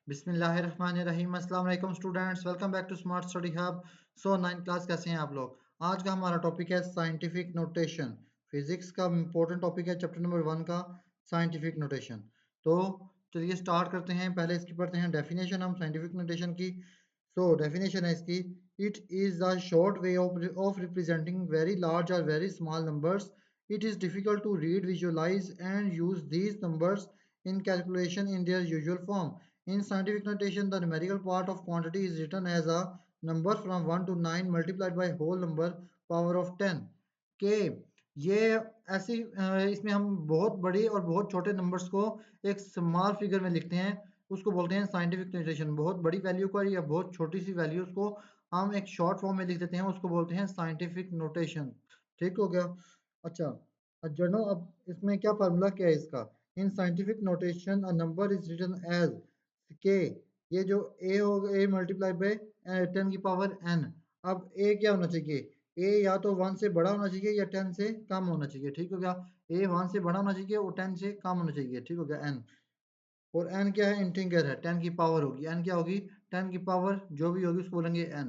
बिस्मिल्लाहिर्रहमानिर्रहीम अस्सलाम वालेकुम students, welcome back to smart study hub. So 9 class, कैसे हैं आप लोग। आज का हमारा टॉपिक है साइंटिफिक नोटेशन। फिजिक्स का इंपॉर्टेंट टॉपिक है चैप्टर नंबर 1 का, साइंटिफिक नोटेशन। तो चलिए स्टार्ट करते हैं। पहले इसकी पढ़ते हैं डेफिनेशन हम साइंटिफिक नोटेशन की। सो डेफिनेशन है इसकी, it is the short way of representing very large और very small numbers. It is difficult to read, visualise and use these numbers in calculation in their usual form. In scientific notation, the numerical part of quantity is written as a number from 1 to 9 multiplied by whole number power of 10. के ये ऐसी इसमें हम बहुत बड़ी और बहुत छोटे नंबर्स को एक स्मॉल फिगर में लिखते हैं, उसको बोलते हैं साइंटिफिक नोटेशन। बहुत बड़ी वैल्यू को या बहुत छोटी सी वैल्यूज को हम एक शॉर्ट फॉर्म में लिख देते हैं, उसको बोलते हैं साइंटिफिक नोटेशन। ठीक हो गया। अच्छा, जनो अब इसमें क्या फार्मूला क्या है इसका। In scientific notation a number is written as K, ये जो ए हो, ए मल्टीप्लाई बाय 10 की पावर n। अब ए क्या होना चाहिए, ए या तो 1 से बड़ा होना चाहिए या 10 से कम होना चाहिए। ठीक हो गया। ए 1 से बड़ा होना चाहिए और 10 से कम होना चाहिए। ठीक हो गया। n, और n क्या है, इंटीजर है, 10 की पावर होगी। n क्या होगी, 10 की पावर जो भी होगी उसको बोलेंगे n।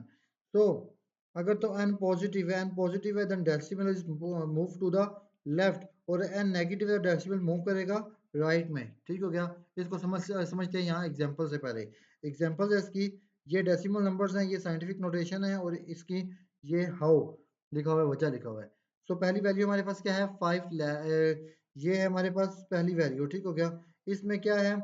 तो अगर तो n पॉजिटिव है, n पॉजिटिव है, then decimal is move to the left, और n नेगेटिव है, डेसिमल मूव करेगा राइट में। ठीक हो गया। इसको समझते हैं यहाँ एग्जांपल से पहले। एग्जांपल है इसकी, ये डेसिमल नंबर्स हैं, ये साइंटिफिक नोटेशन है, और इसकी ये हाउ लिखा हुआ है, वजह लिखा हुआ है। सो पहली वैल्यू हमारे पास क्या है, 5, ये है हमारे पास पहली वैल्यू। ठीक हो गया। इसमें क्या है,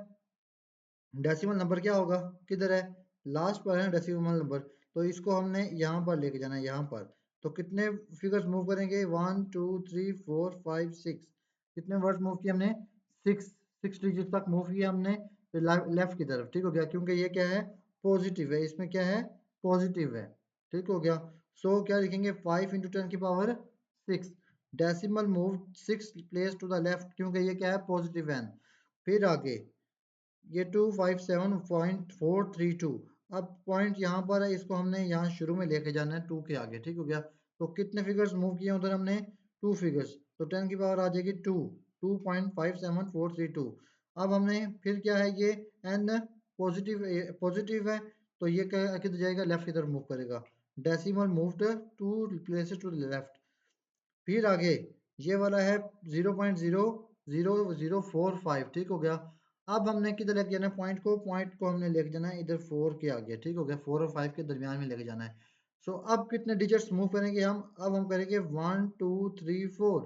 डेसिमल नंबर क्या होगा, किधर है, लास्ट पर है डेसिमल नंबर, तो इसको हमने यहाँ पर लेके जाना है, यहाँ पर। तो कितने फिगर्स मूव करेंगे, 1 2 3 4 5 6, कितने वर्ड्स मूव किए हमने, 6, 6 डिजिट तक मूव किया हमने लेफ्ट की तरफ। ठीक हो गया, क्योंकि ये क्या है, पॉजिटिव है, इसमें क्या है, पॉजिटिव है। ठीक हो गया। सो क्या लिखेंगे, 5 इंटू 10 की power 6, decimal move 6 place to the left, क्योंकि ये क्या है, पॉजिटिव है। फिर आगे ये 257.432, अब पॉइंट यहाँ पर है, इसको हमने यहाँ शुरू में लेके जाना है 2 के आगे। ठीक हो गया। तो कितने फिगर्स मूव किए उधर हमने, 2 फिगर्स, तो 10 की पावर आ जाएगी 2, 2.57432। अब हमने फिर क्या है, ये n पॉजिटिव पॉजिटिव है, तो ये किधर जाएगा, लेफ्ट की तरफ मूव करेगा, decimal moved 2 places to left. फिर आगे ये वाला है 0.00045। ठीक हो गया। अब हमने किधर लेके जाना है पॉइंट को हमने लेके जाना है इधर 4 के आगे। ठीक हो गया, 4 और 5 के दरमियान में लेके जाना है। सो अब कितने डिजिट्स मूव करेंगे हम, अब हम करेंगे 1 2 3 4,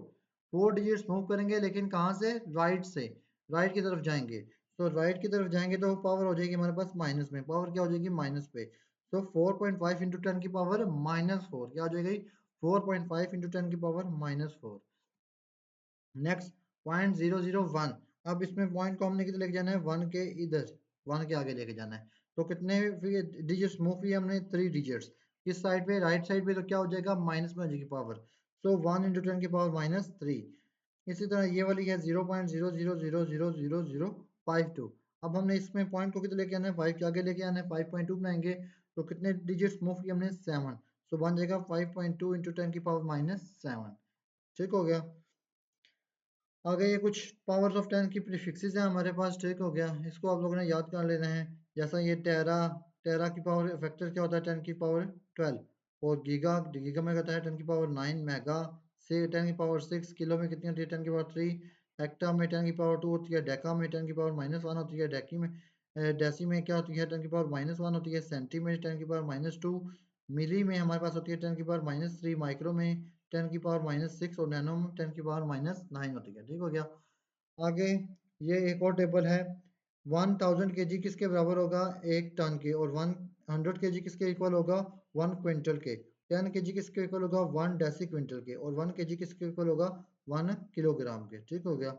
4 डिजिट्स मूव करेंगे, लेकिन कहाँ से, राइट से, राइट की तरफ जाएंगे। तो राइट की तरफ जाएंगे तो पावर हो जाएगी हमारे पास माइनस में, पावर क्या हो जाएगी, माइनस पे। तो 4.5 इंटू 10 की पावर -4 क्या हो जाएगी, 4.5 इंटू 10 की पावर -4। नेक्स्ट, 0.001, अब इसमें पॉइंट को हमने किधर लेके जाना है, 1 के इधर, 1 के आगे लेके जाना है। तो कितने डिजिट्स मूव किए हमने, 3 डिजिट्स। किस साइड पे, राइट साइड पे, तो क्या हो जाएगा, माइनस में हो जाएगी पावर। सो 1 इंटू 10 की पावर -3। इसी तरह ये वाली है 0.0000052। अब हमने इसमें पॉइंट को किधर लेके आना है, 5 के आगे लेके आना है, 5.2 बनाएंगे। तो कितने डिजिट्स मूव किए हमने, 7। सो बन जाएगा 5.2 इंटू 10 की पावर -7। ठीक हो गया। आगे ये कुछ पावर्स ऑफ 10 की प्रीफिक्सेस हैं हमारे पास। ठीक हो गया, इसको आप लोगों ने याद कर लेना है। जैसा ये टेरा, टेरा की पावर फैक्टर क्या होता है, 10 की पावर 12। और गीगा, गीगा में कहता है 10 की पावर 9। मेगा से 10 की पावर 6। किलो में कितनी होती है, 10 की पावर 3। हेक्टा में 10 की पावर 2 होती है। डेका में 10 की पावर -1 होती है। डेकी में डेसी में क्या होती है, 10 की पावर -1 होती है। सेंटी में 10 की पावर -2। मिली में हमारे पास होती है 10 की पावर -3। माइक्रो में 10 की पावर -6, और नैनो में 10 की पावर -9 होती है। ठीक हो गया। आगे ये एक और टेबल है, 1000 केजी किसके बराबर होगा, 1 टन के, और 100 केजी किसके इक्वल होगा, 1 क्विंटल के। 10 केजी किसके इक्वल होगा, 1 डेसी क्विंटल के, और 1 केजी किसके इक्वल होगा, 1 किलोग्राम के। ठीक हो गया।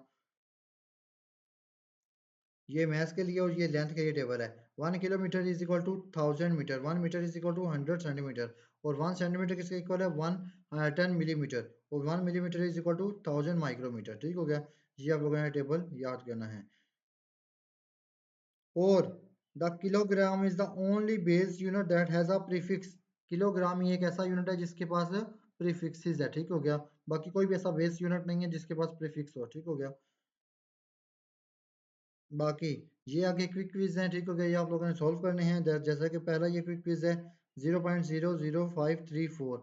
ये मैथ्स के लिए और ये लेंथ के लिए टेबल है। 1 kilometre is equal to 1000 metre, 1 metre is equal to 100 centimetre, और 1 सेंटीमीटर किसके इक्वल है, 10 मिलीमीटर, और 1 millimetre is equal to 1000 micrometre. ठीक हो गया। ये आप लोगों ने टेबल याद करना है। और the kilogram is the only base unit that has a prefix, kilogram ही एक ऐसा यूनिट है जिसके पास प्रीफिक्सेस है। ठीक हो गया। बाकी कोई भी ऐसा बेस यूनिट नहीं है जिसके पास प्रीफिक्स हो। ठीक हो गया। बाकी ये आगे क्विक क्विज हैं, ठीक हो गया, ये आप लोगों ने सॉल्व करने हैं। जैसा कि पहला ये क्विक क्विज है 0.00534,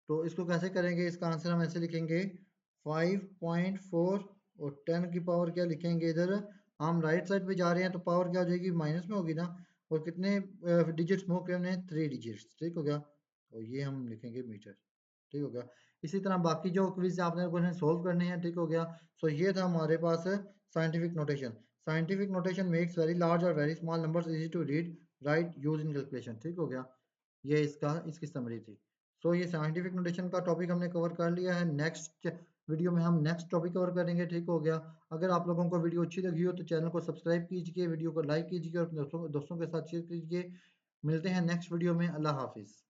तो इसको कैसे करेंगे, इसका आंसर हम ऐसे लिखेंगे 5.4 और 10 की पावर क्या लिखेंगे, इधर हम राइट साइड पे जा रहे हैं तो पावर क्या हो जाएगी, माइनस में होगी ना, और कितने डिजिट्स मूव करने हैं, 3 डिजिट्स, ठीक हो गया, तो ये हम लिखेंगे मीटर, ठीक हो गया। इसी तरह बाकी जो क्विज आपने क्वेश्चन सोल्व करने हैं, ठीक हो गया। सो ये था हमारे पास scientific notation. Scientific notation makes very large और very small numbers easy to read, right, use in calculation, ठीक हो गया। ये इसकी समरी थी। सो ये साइंटिफिक नोटेशन का टॉपिक हमने कवर कर लिया है। नेक्स्ट वीडियो में हम नेक्स्ट टॉपिक कवर करेंगे, ठीक हो गया। अगर आप लोगों को वीडियो अच्छी लगी हो तो चैनल को सब्सक्राइब कीजिए, वीडियो को लाइक कीजिए और अपने दोस्तों के साथ शेयर कीजिए। मिलते हैं नेक्स्ट वीडियो में। अल्लाह हाफिज़।